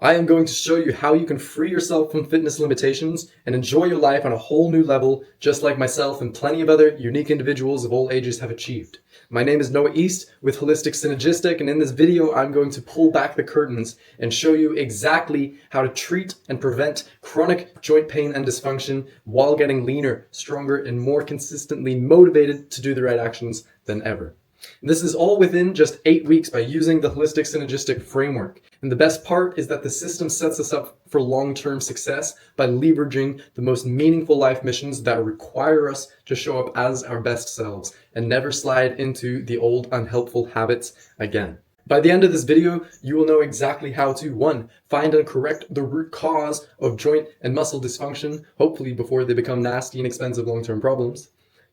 I am going to show you how you can free yourself from fitness limitations and enjoy your life on a whole new level, just like myself and plenty of other unique individuals of all ages have achieved. My name is Noah East with Holistic Synergistic, and in this video I'm going to pull back the curtains and show you exactly how to treat and prevent chronic joint pain and dysfunction while getting leaner, stronger, and more consistently motivated to do the right actions than ever. And this is all within just 8 weeks by using the Holistic Synergistic framework. And the best part is that the system sets us up for long-term success by leveraging the most meaningful life missions that require us to show up as our best selves and never slide into the old unhelpful habits again. By the end of this video, you will know exactly how to 1. Find and correct the root cause of joint and muscle dysfunction, hopefully before they become nasty and expensive long-term problems.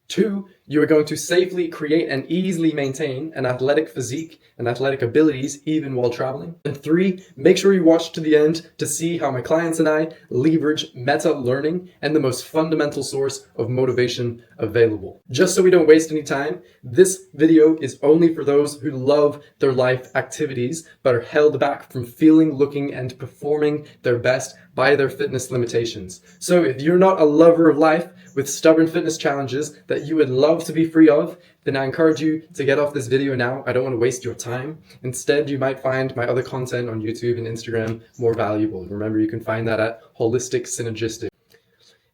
2, you are going to safely create and easily maintain an athletic physique and athletic abilities even while traveling. And 3, make sure you watch to the end to see how my clients and I leverage meta learning and the most fundamental source of motivation available. Just so we don't waste any time, this video is only for those who love their life activities but are held back from feeling, looking, and performing their best by their fitness limitations. So if you're not a lover of life with stubborn fitness challenges that you would love to be free of, then I encourage you to get off this video now. I don't want to waste your time. Instead, you might find my other content on YouTube and Instagram more valuable. Remember, you can find that at Holistic Synergistic.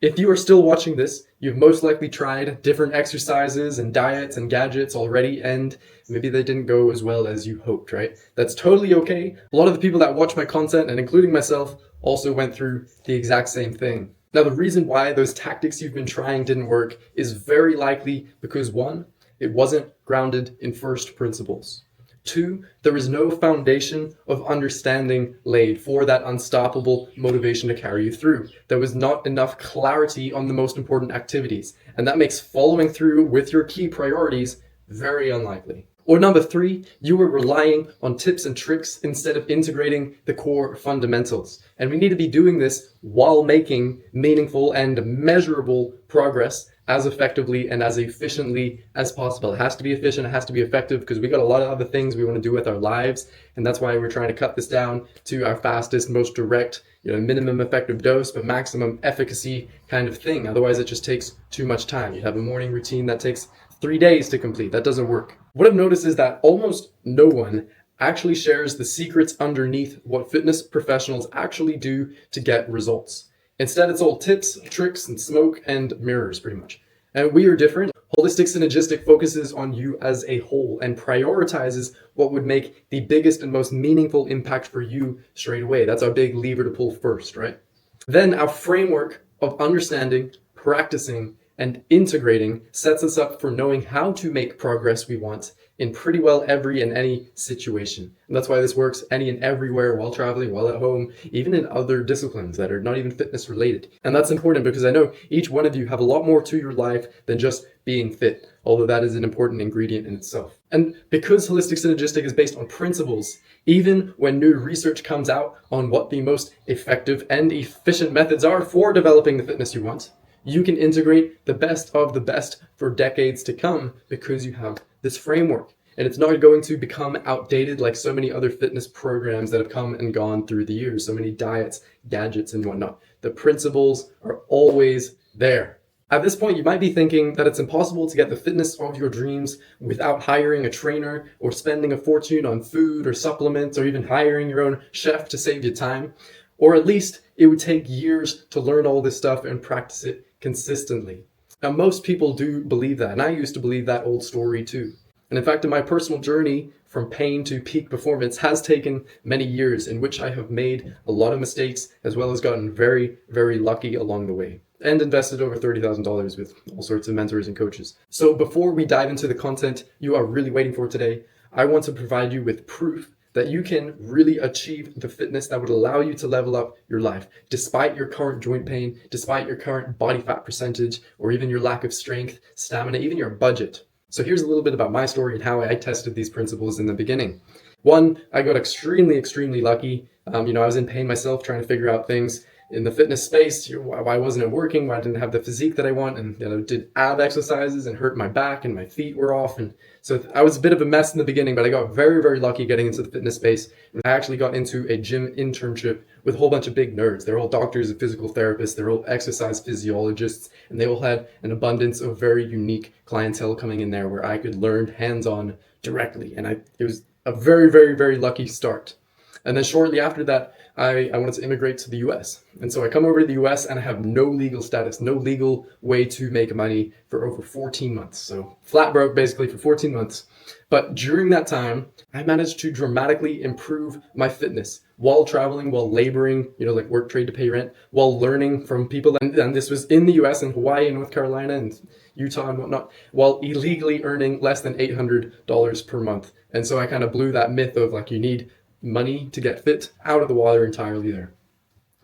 If you are still watching this, you've most likely tried different exercises and diets and gadgets already, and maybe they didn't go as well as you hoped, right? That's totally okay. A lot of the people that watch my content, and including myself, also went through the exact same thing. Now, the reason why those tactics you've been trying didn't work is very likely because 1, it wasn't grounded in first principles. 2, there was no foundation of understanding laid for that unstoppable motivation to carry you through. There was not enough clarity on the most important activities, and that makes following through with your key priorities very unlikely. Or number 3, you were relying on tips and tricks instead of integrating the core fundamentals. And we need to be doing this while making meaningful and measurable progress as effectively and as efficiently as possible. It has to be efficient, it has to be effective, because we got a lot of other things we want to do with our lives. And that's why we're trying to cut this down to our fastest, most direct, minimum effective dose, but maximum efficacy kind of thing. Otherwise, it just takes too much time. You have a morning routine that takes 3 days to complete. That doesn't work. What I've noticed is that almost no one actually shares the secrets underneath what fitness professionals actually do to get results. Instead, it's all tips, tricks, and smoke and mirrors, pretty much. And we are different. Holistic Synergistic focuses on you as a whole and prioritizes what would make the biggest and most meaningful impact for you straight away. That's our big lever to pull first, right? Then our framework of understanding, practicing, and integrating sets us up for knowing how to make progress we want in pretty well every and any situation. And that's why this works any and everywhere, while traveling, while at home, even in other disciplines that are not even fitness related. And that's important because I know each one of you have a lot more to your life than just being fit, although that is an important ingredient in itself. And because Holistic Synergistic is based on principles, even when new research comes out on what the most effective and efficient methods are for developing the fitness you want, you can integrate the best of the best for decades to come because you have this framework. And it's not going to become outdated like so many other fitness programs that have come and gone through the years, so many diets, gadgets, and whatnot. The principles are always there. At this point, you might be thinking that it's impossible to get the fitness of your dreams without hiring a trainer or spending a fortune on food or supplements or even hiring your own chef to save you time. Or at least it would take years to learn all this stuff and practice it consistently. Now, most people do believe that, and I used to believe that old story too. And in fact, in my personal journey from pain to peak performance has taken many years in which I have made a lot of mistakes as well as gotten very, very lucky along the way and invested over $30,000 with all sorts of mentors and coaches. So before we dive into the content you are really waiting for today, I want to provide you with proof that you can really achieve the fitness that would allow you to level up your life, despite your current joint pain, despite your current body fat percentage, or even your lack of strength, stamina, even your budget. So here's a little bit about my story and how I tested these principles in the beginning. 1, I got extremely lucky. I was in pain myself trying to figure out things. in the fitness space, why wasn't it working? Why didn't I have the physique that I want? And did ab exercises and hurt my back and my feet were off. And so I was a bit of a mess in the beginning, but I got very, very lucky getting into the fitness space. I actually got into a gym internship with a whole bunch of big nerds. They're all doctors and physical therapists. They're all exercise physiologists, and they all had an abundance of very unique clientele coming in there where I could learn hands-on directly. And it was a very, very, very lucky start. And then shortly after that, I wanted to immigrate to the US. And so I come over to the US and I have no legal status, no legal way to make money for over 14 months. So flat broke basically for 14 months. But during that time, I managed to dramatically improve my fitness while traveling, while laboring, like work, trade to pay rent, while learning from people. And this was in the US and Hawaii and North Carolina and Utah and whatnot, while illegally earning less than $800 per month. And so I kind of blew that myth of like, you need money to get fit out of the water entirely there.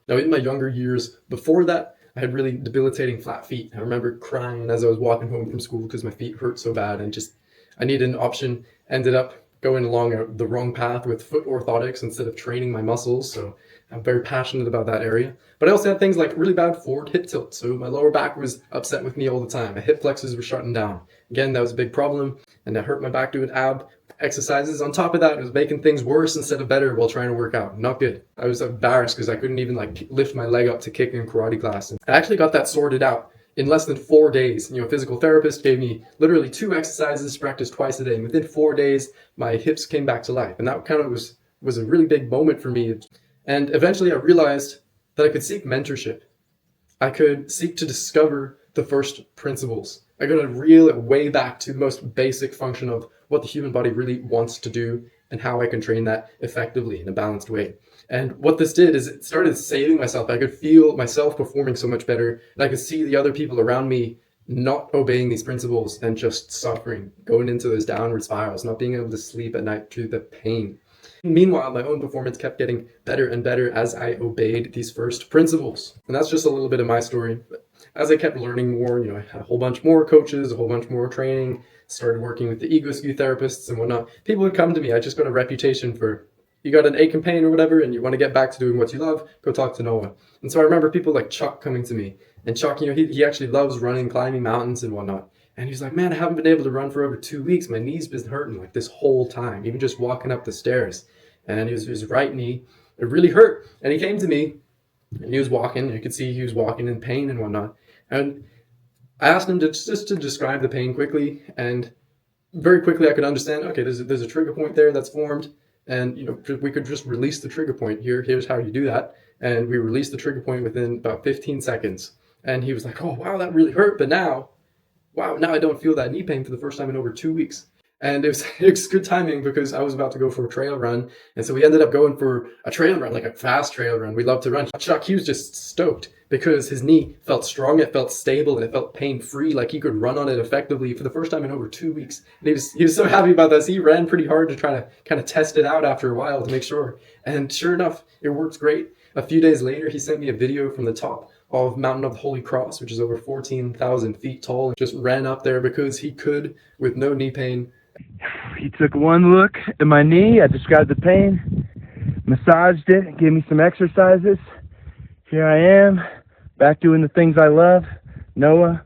Now, in my younger years before that, I had really debilitating flat feet. I remember crying as I was walking home from school because my feet hurt so bad and I needed an option. Ended up going along the wrong path with foot orthotics instead of training my muscles. So I'm very passionate about that area. But I also had things like really bad forward hip tilt. So my lower back was upset with me all the time. My hip flexors were shutting down. Again, that was a big problem. And that hurt my back doing ab exercises. On top of that, it was making things worse instead of better while trying to work out. Not good. I was embarrassed because I couldn't even lift my leg up to kick in karate class. And I actually got that sorted out in less than 4 days. A physical therapist gave me literally 2 exercises to practice twice a day. And within 4 days, my hips came back to life. And that kind of was a really big moment for me. And eventually I realized that I could seek mentorship. I could seek to discover the first principles. I got to reel it way back to the most basic function of what the human body really wants to do and how I can train that effectively in a balanced way. And what this did is it started saving myself. I could feel myself performing so much better, and I could see the other people around me not obeying these principles and just suffering, going into those downward spirals, not being able to sleep at night through the pain. Meanwhile, my own performance kept getting better and better as I obeyed these first principles. And that's just a little bit of my story. But as I kept learning more, I had a whole bunch more coaches, a whole bunch more training, started working with the EgoSkew therapists and whatnot. People would come to me. I just got a reputation for, you got an ache and pain or whatever, and you want to get back to doing what you love, go talk to Noah. And so I remember people like Chuck coming to me. And Chuck, he actually loves running, climbing mountains and whatnot. And he's like, man, I haven't been able to run for over 2 weeks. My knee's been hurting like this whole time, even just walking up the stairs. And his right knee, it really hurt. And he came to me and he was walking. You could see he was walking in pain and whatnot. And I asked him to describe the pain quickly. And very quickly I could understand, okay, there's a trigger point there that's formed. And, we could just release the trigger point. Here's how you do that. And we released the trigger point within about 15 seconds. And he was like, oh, wow, that really hurt. But now I don't feel that knee pain for the first time in over 2 weeks. And it was good timing because I was about to go for a trail run. And so we ended up going for a trail run, like a fast trail run. We love to run. Chuck, he was just stoked because his knee felt strong, it felt stable, and it felt pain-free, like he could run on it effectively for the first time in over 2 weeks. And he was so happy about this. He ran pretty hard to try to kind of test it out after a while to make sure. And sure enough, it worked great. A few days later, he sent me a video from the top of Mountain of the Holy Cross, which is over 14,000 feet tall, and just ran up there because he could with no knee pain. He took one look at my knee. I described the pain, massaged it, gave me some exercises. Here I am, back doing the things I love. Noah,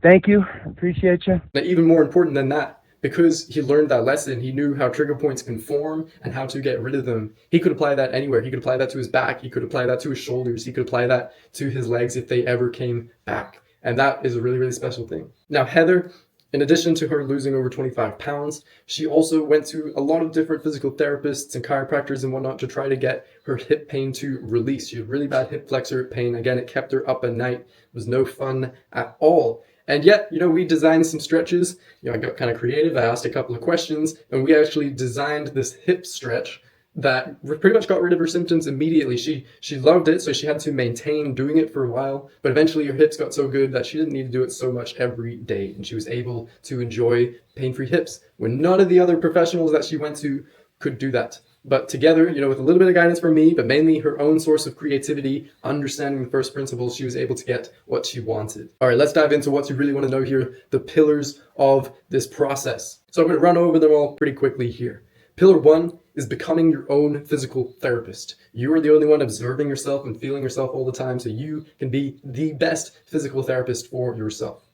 thank you. I appreciate you. Now, even more important than that, because he learned that lesson, he knew how trigger points can form and how to get rid of them. He could apply that anywhere. He could apply that to his back. He could apply that to his shoulders. He could apply that to his legs if they ever came back. And that is a really, really special thing. Now, Heather, in addition to her losing over 25 pounds, she also went to a lot of different physical therapists and chiropractors and whatnot to try to get her hip pain to release. She had really bad hip flexor pain. Again, it kept her up at night. It was no fun at all. And yet, we designed some stretches. I got kind of creative. I asked a couple of questions, and we actually designed this hip stretch that pretty much got rid of her symptoms immediately. She loved it, so she had to maintain doing it for a while, but eventually her hips got so good that she didn't need to do it so much every day, and she was able to enjoy pain-free hips when none of the other professionals that she went to could do that. But together, with a little bit of guidance from me, but mainly her own source of creativity, understanding the first principles, she was able to get what she wanted. All right, let's dive into what you really want to know here, the pillars of this process. So I'm going to run over them all pretty quickly here. Pillar 1 is becoming your own physical therapist. You are the only one observing yourself and feeling yourself all the time, so you can be the best physical therapist for yourself.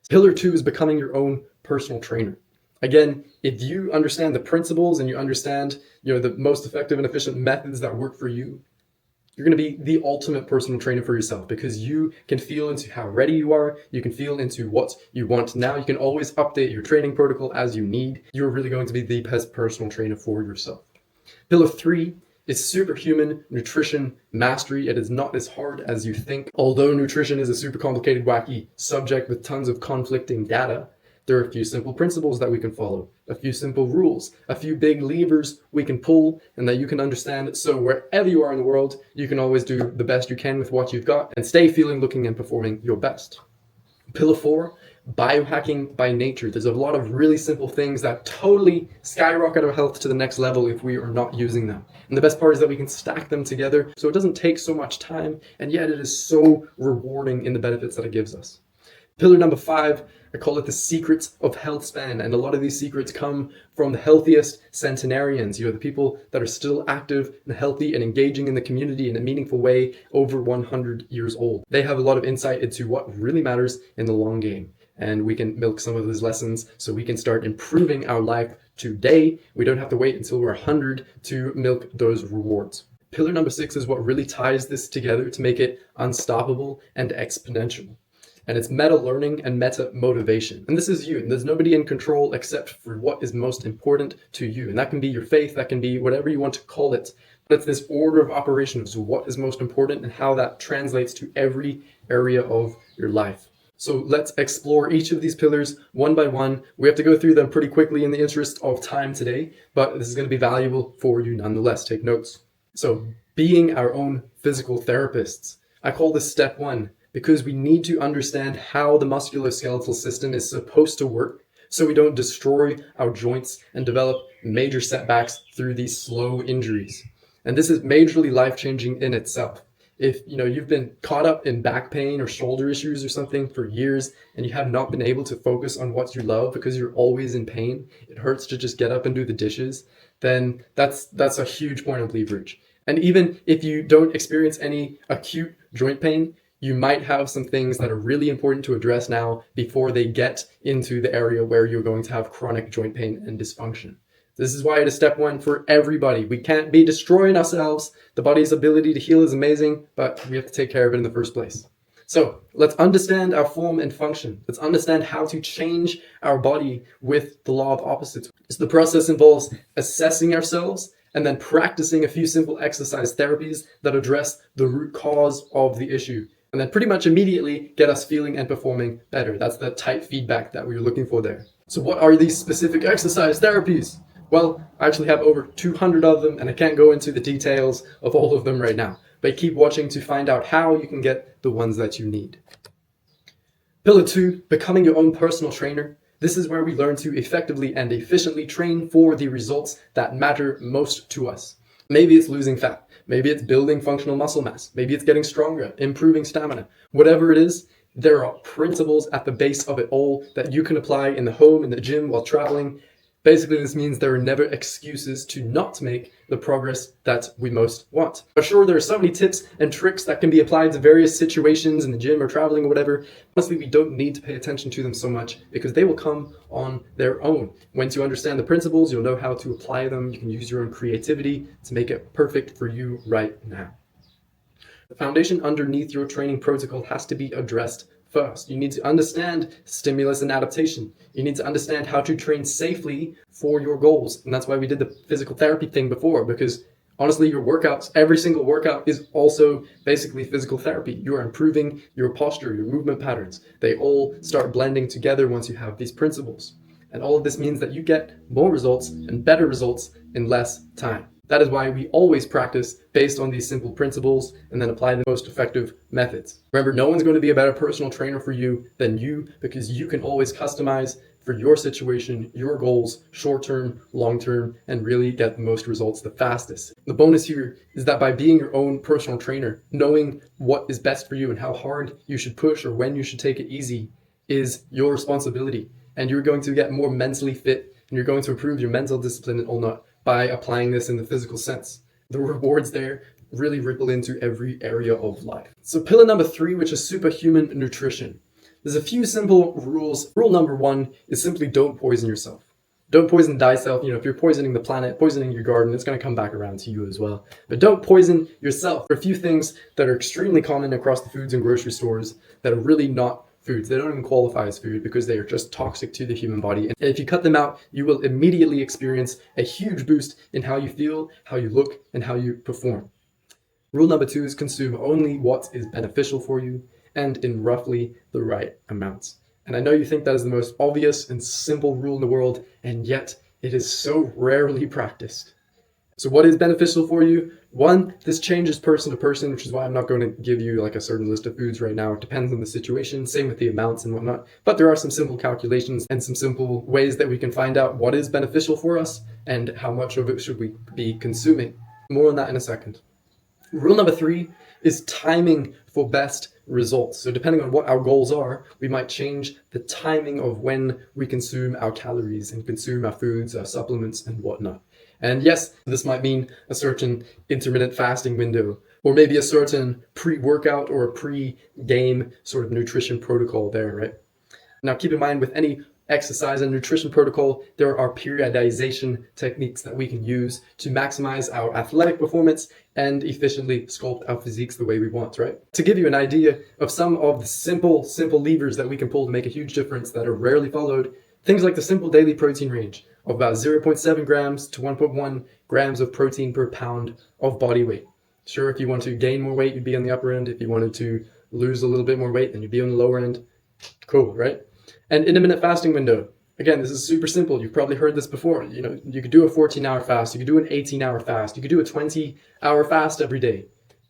Pillar 2 is becoming your own personal trainer. Again, if you understand the principles and you understand, the most effective and efficient methods that work for you, you're going to be the ultimate personal trainer for yourself, because you can feel into how ready you are. You can feel into what you want now. You can always update your training protocol as you need. You're really going to be the best personal trainer for yourself. Pillar 3 is superhuman nutrition mastery. It is not as hard as you think. Although nutrition is a super complicated, wacky subject with tons of conflicting data, there are a few simple principles that we can follow, a few simple rules, a few big levers we can pull and that you can understand. So wherever you are in the world, you can always do the best you can with what you've got and stay feeling, looking, and performing your best. Pillar 4, biohacking by nature. There's a lot of really simple things that totally skyrocket our health to the next level if we are not using them. And the best part is that we can stack them together so it doesn't take so much time, and yet it is so rewarding in the benefits that it gives us. Pillar number 5, I call it the secrets of health span. And a lot of these secrets come from the healthiest centenarians, the people that are still active and healthy and engaging in the community in a meaningful way over 100 years old. They have a lot of insight into what really matters in the long game. And we can milk some of those lessons so we can start improving our life today. We don't have to wait until we're 100 to milk those rewards. Pillar number 6 is what really ties this together to make it unstoppable and exponential. And it's meta learning and meta motivation. And this is you. And there's nobody in control except for what is most important to you. And that can be your faith, that can be whatever you want to call it. But it's this order of operations of what is most important and how that translates to every area of your life. So let's explore each of these pillars one by one. We have to go through them pretty quickly in the interest of time today, but this is going to be valuable for you nonetheless. Take notes. So being our own physical therapists. I call this step 1. Because we need to understand how the musculoskeletal system is supposed to work so we don't destroy our joints and develop major setbacks through these slow injuries. And this is majorly life-changing in itself. If you've been caught up in back pain or shoulder issues or something for years and you have not been able to focus on what you love because you're always in pain, it hurts to just get up and do the dishes, then that's a huge point of leverage. And even if you don't experience any acute joint pain, you might have some things that are really important to address now before they get into the area where you're going to have chronic joint pain and dysfunction. This is why it is step 1 for everybody. We can't be destroying ourselves. The body's ability to heal is amazing, but we have to take care of it in the first place. So let's understand our form and function. Let's understand how to change our body with the law of opposites. So the process involves assessing ourselves and then practicing a few simple exercise therapies that address the root cause of the issue. And then pretty much immediately get us feeling and performing better. That's the type feedback that we were looking for there. So what are these specific exercise therapies? Well, I actually have over 200 of them, and I can't go into the details of all of them right now. But keep watching to find out how you can get the ones that you need. Pillar 2, becoming your own personal trainer. This is where we learn to effectively and efficiently train for the results that matter most to us. Maybe it's losing fat. Maybe it's building functional muscle mass. Maybe it's getting stronger, improving stamina. Whatever it is, there are principles at the base of it all that you can apply in the home, in the gym, while traveling. Basically, this means there are never excuses to not make the progress that we most want. For sure, there are so many tips and tricks that can be applied to various situations in the gym or traveling or whatever. Honestly, we don't need to pay attention to them so much because they will come on their own. Once you understand the principles, you'll know how to apply them. You can use your own creativity to make it perfect for you right now. The foundation underneath your training protocol has to be addressed first. You need to understand stimulus and adaptation. You need to understand how to train safely for your goals. And that's why we did the physical therapy thing before, because honestly, your workouts, every single workout is also basically physical therapy. You are improving your posture, your movement patterns. They all start blending together once you have these principles. And all of this means that you get more results and better results in less time. That is why we always practice based on these simple principles and then apply the most effective methods. Remember, no one's going to be a better personal trainer for you than you, because you can always customize for your situation, your goals, short-term, long-term, and really get the most results the fastest. The bonus here is that by being your own personal trainer, knowing what is best for you and how hard you should push or when you should take it easy is your responsibility. And you're going to get more mentally fit, and you're going to improve your mental discipline and all that by applying this in the physical sense. The rewards there really ripple into every area of life. So pillar number 3, which is superhuman nutrition. There's a few simple rules. Rule number 1 is simply don't poison yourself. Don't poison thyself. You know, if you're poisoning the planet, poisoning your garden, it's going to come back around to you as well. But don't poison yourself. There are a few things that are extremely common across the foods and grocery stores that are really not foods. They don't even qualify as food because they are just toxic to the human body. And if you cut them out, you will immediately experience a huge boost in how you feel, how you look, and how you perform. Rule number 2 is consume only what is beneficial for you and in roughly the right amounts. And I know you think that is the most obvious and simple rule in the world, and yet it is so rarely practiced. So what is beneficial for you? 1, this changes person to person, which is why I'm not going to give you like a certain list of foods right now. It depends on the situation, same with the amounts and whatnot. But there are some simple calculations and some simple ways that we can find out what is beneficial for us and how much of it should we be consuming. More on that in a second. Rule number 3 is timing for best results. So depending on what our goals are, we might change the timing of when we consume our calories and consume our foods, our supplements, and whatnot. And yes, this might mean a certain intermittent fasting window, or maybe a certain pre-workout or a pre-game sort of nutrition protocol there, right? Now keep in mind, with any exercise and nutrition protocol, there are periodization techniques that we can use to maximize our athletic performance and efficiently sculpt our physiques the way we want, right? To give you an idea of some of the simple levers that we can pull to make a huge difference that are rarely followed, things like the simple daily protein range of about 0.7 grams to 1.1 grams of protein per pound of body weight. Sure, if you want to gain more weight, you'd be on the upper end. If you wanted to lose a little bit more weight, then you'd be on the lower end. Cool, right? And intermittent fasting window. Again, this is super simple. You've probably heard this before. You know, you could do a 14-hour fast. You could do an 18-hour fast. You could do a 20-hour fast every day.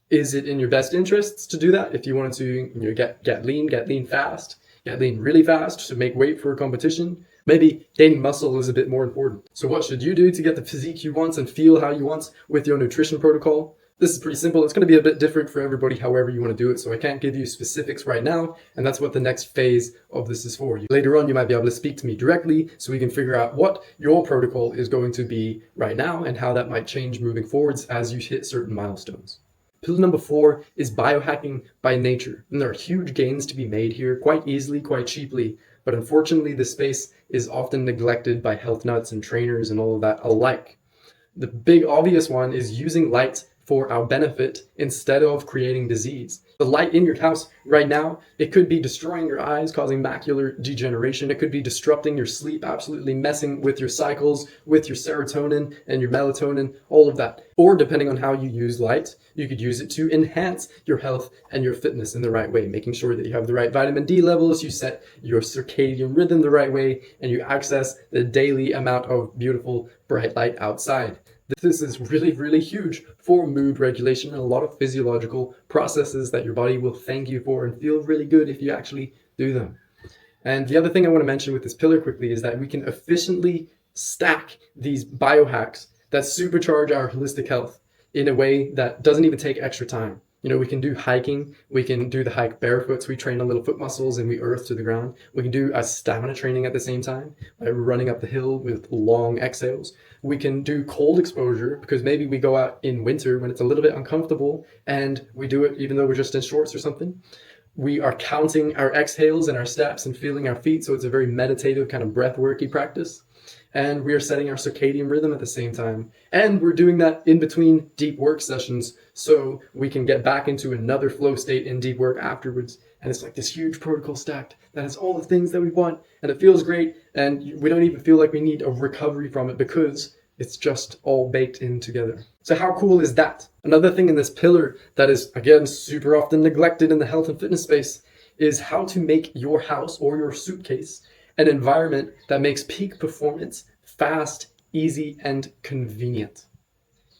Is it in your best interests to do that? If you wanted to, you know, get lean fast, get lean really fast to make weight for a competition, maybe gaining muscle is a bit more important. So what should you do to get the physique you want and feel how you want with your nutrition protocol? This is pretty simple. It's going to be a bit different for everybody, however you want to do it. So I can't give you specifics right now. And that's what the next phase of this is for. Later on, you might be able to speak to me directly so we can figure out what your protocol is going to be right now and how that might change moving forwards as you hit certain milestones. Pillar number 4 is biohacking by nature. And there are huge gains to be made here quite easily, quite cheaply. But unfortunately, this space is often neglected by health nuts and trainers and all of that alike. The big obvious one is using light for our benefit instead of creating disease. The light in your house right now, it could be destroying your eyes, causing macular degeneration. It could be disrupting your sleep, absolutely messing with your cycles, with your serotonin and your melatonin, all of that. Or depending on how you use light, you could use it to enhance your health and your fitness in the right way, making sure that you have the right vitamin D levels, you set your circadian rhythm the right way, and you access the daily amount of beautiful bright light outside. This is really, really huge for mood regulation and a lot of physiological processes that your body will thank you for and feel really good if you actually do them. And the other thing I want to mention with this pillar quickly is that we can efficiently stack these biohacks that supercharge our holistic health in a way that doesn't even take extra time. You know, we can do hiking, we can do the hike barefoot, so we train our little foot muscles and we earth to the ground. We can do a stamina training at the same time by running up the hill with long exhales. We can do cold exposure because maybe we go out in winter when it's a little bit uncomfortable and we do it even though we're just in shorts or something. We are counting our exhales and our steps and feeling our feet, so it's a very meditative kind of breath-worky practice. And we are setting our circadian rhythm at the same time. And we're doing that in between deep work sessions so we can get back into another flow state in deep work afterwards. And it's like this huge protocol stacked that has all the things that we want, and it feels great, and we don't even feel like we need a recovery from it because it's just all baked in together. So how cool is that? Another thing in this pillar that is, again, super often neglected in the health and fitness space is how to make your house or your suitcase an environment that makes peak performance fast, easy, and convenient.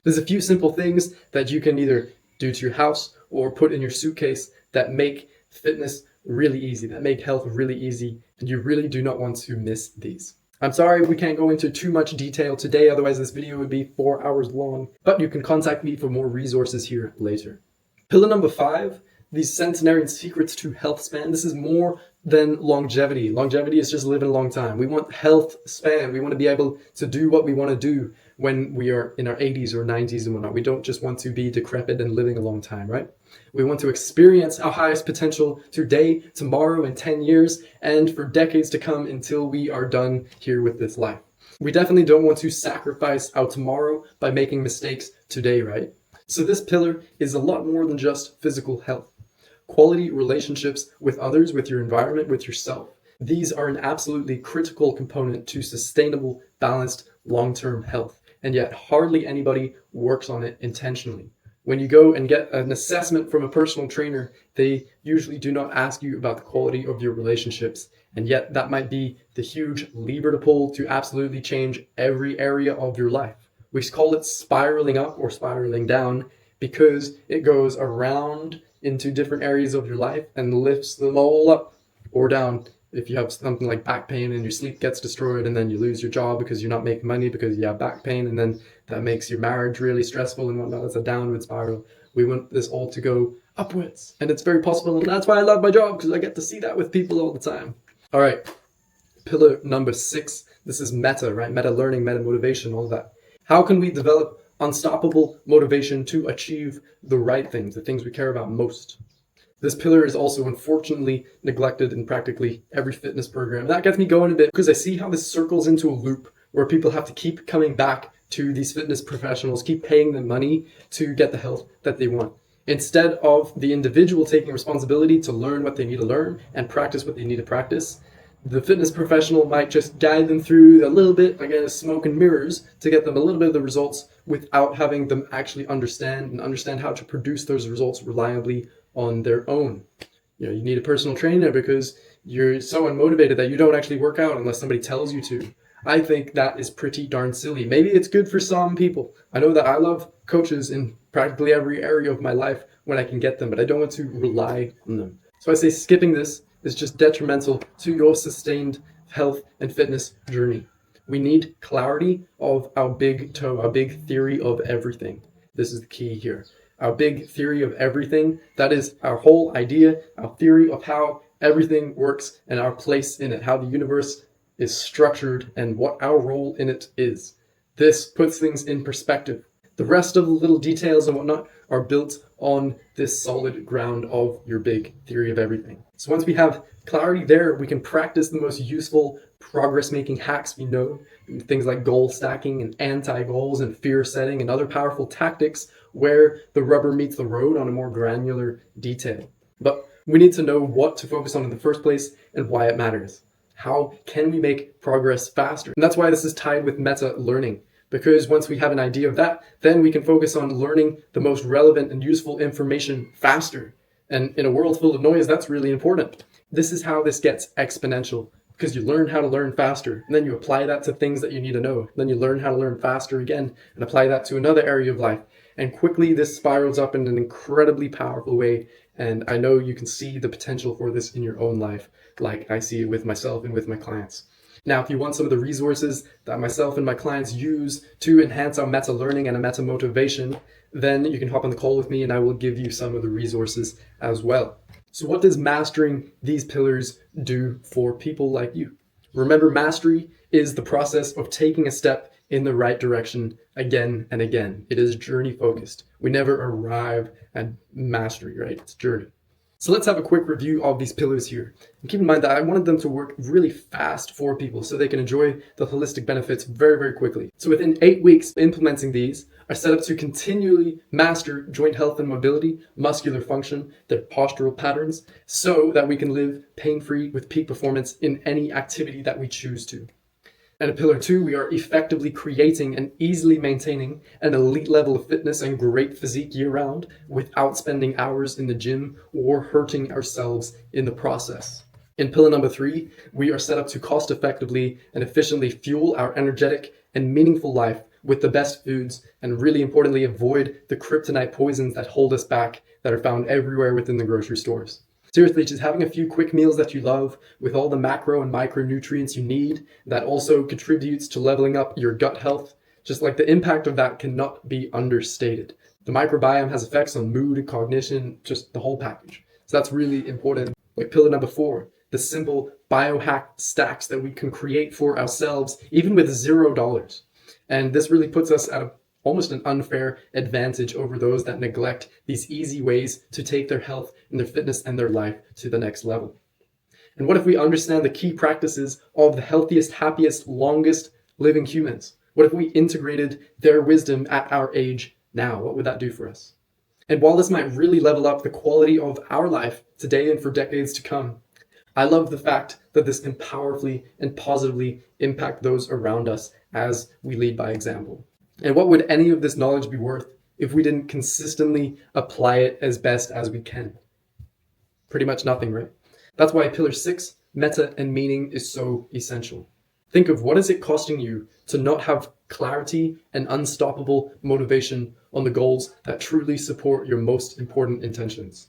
There's a few simple things that you can either do to your house or put in your suitcase that make fitness really easy, that make health really easy, and you really do not want to miss these. I'm sorry we can't go into too much detail today, otherwise this video would be 4 hours long, but you can contact me for more resources here later. Pillar number 5, these centenarian secrets to health span. This is more than longevity. Longevity is just living a long time. We want health span. We want to be able to do what we want to do when we are in our 80s or 90s and whatnot. We don't just want to be decrepit and living a long time, right? We want to experience our highest potential today, tomorrow, in 10 years, and for decades to come until we are done here with this life. We definitely don't want to sacrifice our tomorrow by making mistakes today, right? So this pillar is a lot more than just physical health. Quality relationships with others, with your environment, with yourself. These are an absolutely critical component to sustainable, balanced, long-term health. And yet hardly anybody works on it intentionally. When you go and get an assessment from a personal trainer, they usually do not ask you about the quality of your relationships. And yet that might be the huge lever to pull to absolutely change every area of your life. We call it spiraling up or spiraling down because it goes around into different areas of your life and lifts them all up or down. If you have something like back pain and your sleep gets destroyed and then you lose your job because you're not making money because you have back pain, and then that makes your marriage really stressful and whatnot, that's a downward spiral. We want this all to go upwards, and it's very possible, and that's why I love my job, because I get to see that with people all the time. All right, pillar number 6. This is meta, right? Meta learning, meta motivation, all that. How can we develop unstoppable motivation to achieve the right things, the things we care about most? This pillar is also unfortunately neglected in practically every fitness program. That gets me going a bit because I see how this circles into a loop where people have to keep coming back to these fitness professionals, keep paying them money to get the health that they want, instead of the individual taking responsibility to learn what they need to learn and practice what they need to practice. The fitness professional might just guide them through a little bit, again, smoke and mirrors, to get them a little bit of the results without having them actually understand how to produce those results reliably on their own. You need a personal trainer because you're so unmotivated that you don't actually work out unless somebody tells you to. I think that is pretty darn silly. Maybe it's good for some people. I know that I love coaches in practically every area of my life when I can get them, but I don't want to rely on them. So I say skipping this is just detrimental to your sustained health and fitness journey. We need clarity of our big toe, our big theory of everything. This is the key here. Our big theory of everything, that is our whole idea, our theory of how everything works and our place in it, how the universe is structured and what our role in it is. This puts things in perspective. The rest of the little details and whatnot are built on this solid ground of your big theory of everything. So once we have clarity there, we can practice the most useful progress-making hacks we know, things like goal stacking and anti-goals and fear setting and other powerful tactics where the rubber meets the road on a more granular detail. But we need to know what to focus on in the first place and why it matters. How can we make progress faster? And that's why this is tied with meta learning. Because once we have an idea of that, then we can focus on learning the most relevant and useful information faster. And in a world full of noise, that's really important. This is how this gets exponential, because you learn how to learn faster, and then you apply that to things that you need to know. Then you learn how to learn faster again and apply that to another area of life. And quickly this spirals up in an incredibly powerful way. And I know you can see the potential for this in your own life, like I see it with myself and with my clients. Now, if you want some of the resources that myself and my clients use to enhance our meta learning and a meta motivation, then you can hop on the call with me and I will give you some of the resources as well. So what does mastering these pillars do for people like you? Remember, mastery is the process of taking a step in the right direction again and again. It is journey focused. We never arrive at mastery, right? It's journey. So let's have a quick review of these pillars here. And keep in mind that I wanted them to work really fast for people so they can enjoy the holistic benefits very, very quickly. So within 8 weeks, implementing these are set up to continually master joint health and mobility, muscular function, their postural patterns, so that we can live pain-free with peak performance in any activity that we choose to. And at pillar 2, we are effectively creating and easily maintaining an elite level of fitness and great physique year-round without spending hours in the gym or hurting ourselves in the process. In pillar number 3, we are set up to cost effectively and efficiently fuel our energetic and meaningful life with the best foods, and really importantly, avoid the kryptonite poisons that hold us back that are found everywhere within the grocery stores. Seriously, just having a few quick meals that you love with all the macro and micronutrients you need that also contributes to leveling up your gut health. Just like the impact of that cannot be understated. The microbiome has effects on mood, cognition, just the whole package. So that's really important. Like pillar number 4, the simple biohack stacks that we can create for ourselves, even with $0. And this really puts us at almost an unfair advantage over those that neglect these easy ways to take their health and their fitness and their life to the next level. And what if we understand the key practices of the healthiest, happiest, longest living humans? What if we integrated their wisdom at our age now? What would that do for us? And while this might really level up the quality of our life today and for decades to come, I love the fact that this can powerfully and positively impact those around us as we lead by example. And what would any of this knowledge be worth if we didn't consistently apply it as best as we can? Pretty much nothing, right? That's why Pillar 6, meta and meaning, is so essential. Think of what is it costing you to not have clarity and unstoppable motivation on the goals that truly support your most important intentions.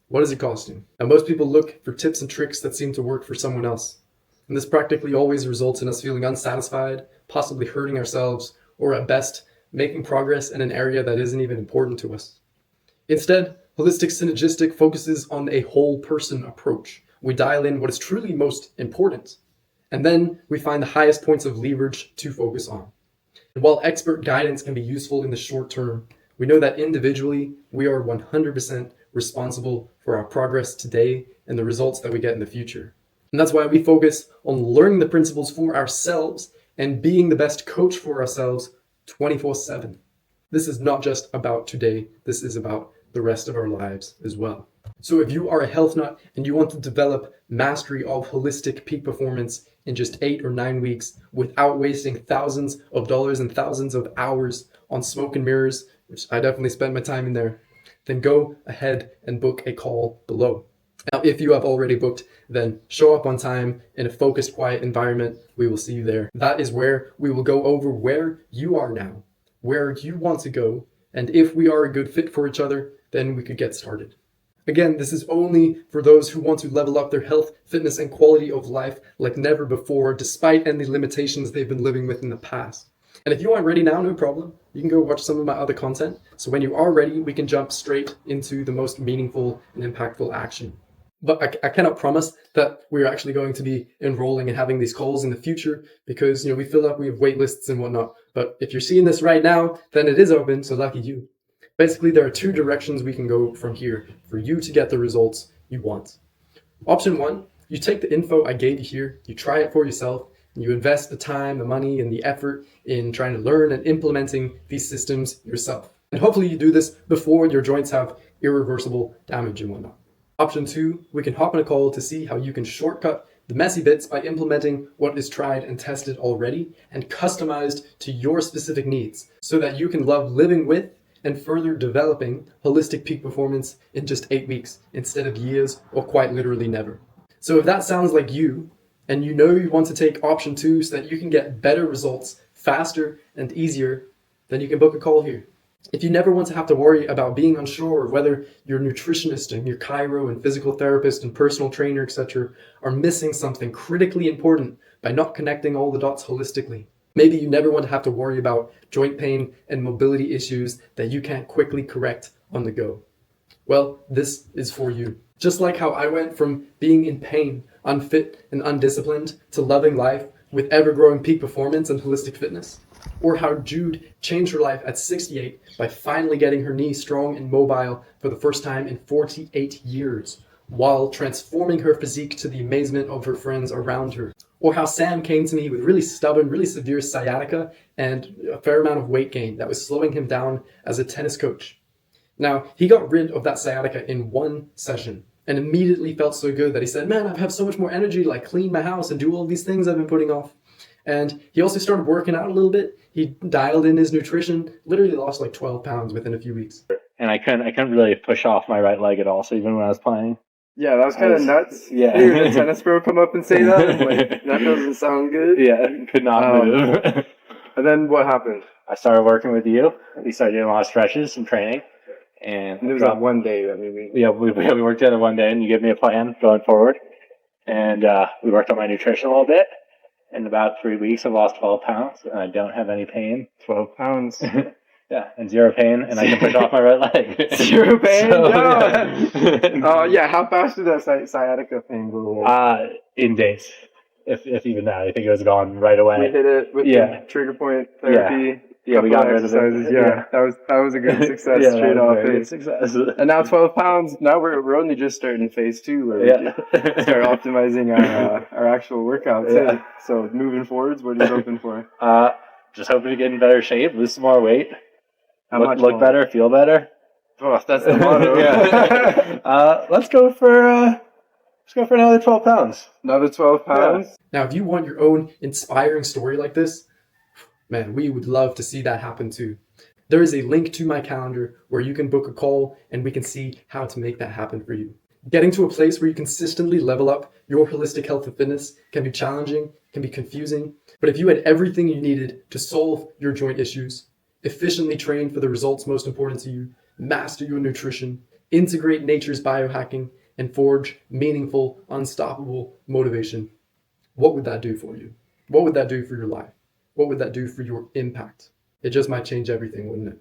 What is it costing? Now, most people look for tips and tricks that seem to work for someone else. And this practically always results in us feeling unsatisfied, possibly hurting ourselves, or at best, making progress in an area that isn't even important to us. Instead, Holistic Synergistic focuses on a whole person approach. We dial in what is truly most important, and then we find the highest points of leverage to focus on. And while expert guidance can be useful in the short term, we know that individually, we are 100% responsible for our progress today and the results that we get in the future. And that's why we focus on learning the principles for ourselves and being the best coach for ourselves 24/7. This is not just about today, this is about the rest of our lives as well. So if you are a health nut and you want to develop mastery of holistic peak performance in just 8 or 9 weeks without wasting thousands of dollars and thousands of hours on smoke and mirrors, which I definitely spent my time in there, then go ahead and book a call below. Now, if you have already booked, then show up on time in a focused, quiet environment. We will see you there. That is where we will go over where you are now, where you want to go, and if we are a good fit for each other, then we could get started. Again, this is only for those who want to level up their health, fitness, and quality of life like never before, despite any limitations they've been living with in the past. And if you aren't ready now, no problem. You can go watch some of my other content. So when you are ready, we can jump straight into the most meaningful and impactful action. But I cannot promise that we're actually going to be enrolling and having these calls in the future because, we fill up, we have wait lists and whatnot. But if you're seeing this right now, then it is open, so lucky you. Basically, there are 2 directions we can go from here for you to get the results you want. Option 1, you take the info I gave you here, you try it for yourself, and you invest the time, the money, and the effort in trying to learn and implementing these systems yourself. And hopefully you do this before your joints have irreversible damage and whatnot. Option 2, we can hop on a call to see how you can shortcut the messy bits by implementing what is tried and tested already and customized to your specific needs so that you can love living with and further developing holistic peak performance in just 8 weeks instead of years or quite literally never. So if that sounds like you, and you know you want to take option 2 so that you can get better results faster and easier, then you can book a call here. If you never want to have to worry about being unsure of whether your nutritionist and your chiro and physical therapist and personal trainer, etc., are missing something critically important by not connecting all the dots holistically. Maybe you never want to have to worry about joint pain and mobility issues that you can't quickly correct on the go. Well, this is for you. Just like how I went from being in pain, unfit, and undisciplined to loving life with ever-growing peak performance and holistic fitness. Or how Jude changed her life at 68 by finally getting her knee strong and mobile for the first time in 48 years, while transforming her physique to the amazement of her friends around her. Or how Sam came to me with really stubborn, really severe sciatica and a fair amount of weight gain that was slowing him down as a tennis coach. Now, he got rid of that sciatica in 1 session and immediately felt so good that he said, man, I have so much more energy to clean my house and do all these things I've been putting off. And he also started working out a little bit. He dialed in his nutrition, literally lost 12 pounds within a few weeks. And I couldn't really push off my right leg at all. So even when I was playing, Yeah, that was kind of nuts. Yeah. Hearing a tennis pro come up and say that, I'm like, that doesn't sound good. yeah, could not move. And then what happened? I started working with you. We started doing a lot of stretches and training. And It was that one day that we we worked together one day, and you gave me a plan going forward. And we worked on my nutrition a little bit. In about 3 weeks, I've lost 12 pounds, and I don't have any pain. 12 pounds. Yeah, and 0 pain, and I can push off my right leg. 0 pain? So, yeah. How fast did that sciatica pain go away? In days. if even that. I think it was gone right away. We hit it with Yeah. the trigger point therapy. Yeah, we got couple rid of it. exercises. Yeah, that was a good success Yeah, straight that was off. very good It. success. And now 12 pounds. Now we're only just starting phase 2 where we Yeah. start optimizing our actual workouts. Yeah. Hey, so moving forwards, what are you hoping for? Just hoping to get in better shape, lose some more weight, How much look more? better, feel better. Oh, that's the motto. Yeah. Let's go for another 12 pounds. Another 12 pounds. Now, if you want your own inspiring story like this, man, we would love to see that happen too. There is a link to my calendar where you can book a call and we can see how to make that happen for you. Getting to a place where you consistently level up your holistic health and fitness can be challenging, can be confusing, but if you had everything you needed to solve your joint issues, efficiently train for the results most important to you, master your nutrition, integrate nature's biohacking, and forge meaningful, unstoppable motivation, what would that do for you? What would that do for your life? What would that do for your impact? It just might change everything, wouldn't it?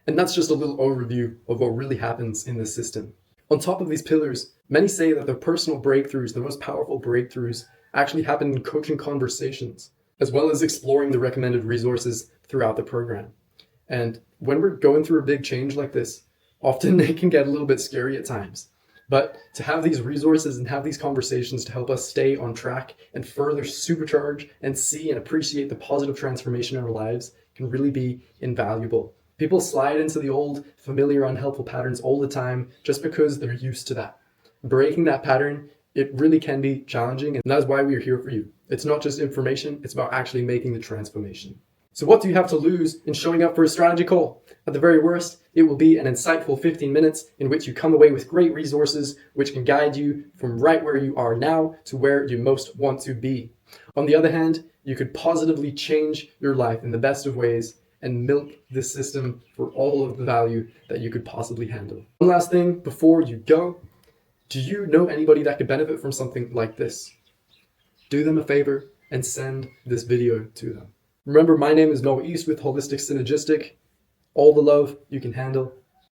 And that's just a little overview of what really happens in this system. On top of these pillars, many say that their personal breakthroughs, the most powerful breakthroughs, actually happen in coaching conversations, as well as exploring the recommended resources throughout the program. And when we're going through a big change like this, often it can get a little bit scary at times. But to have these resources and have these conversations to help us stay on track and further supercharge and see and appreciate the positive transformation in our lives can really be invaluable. People slide into the old, familiar, unhelpful patterns all the time just because they're used to that. Breaking that pattern, it really can be challenging, and that's why we're here for you. It's not just information, it's about actually making the transformation. So what do you have to lose in showing up for a strategy call? At the very worst, it will be an insightful 15 minutes in which you come away with great resources which can guide you from right where you are now to where you most want to be. On the other hand, you could positively change your life in the best of ways and milk this system for all of the value that you could possibly handle. One last thing before you go, do you know anybody that could benefit from something like this? Do them a favor and send this video to them. Remember, my name is Noah East with Holistic Synergistic. All the love you can handle.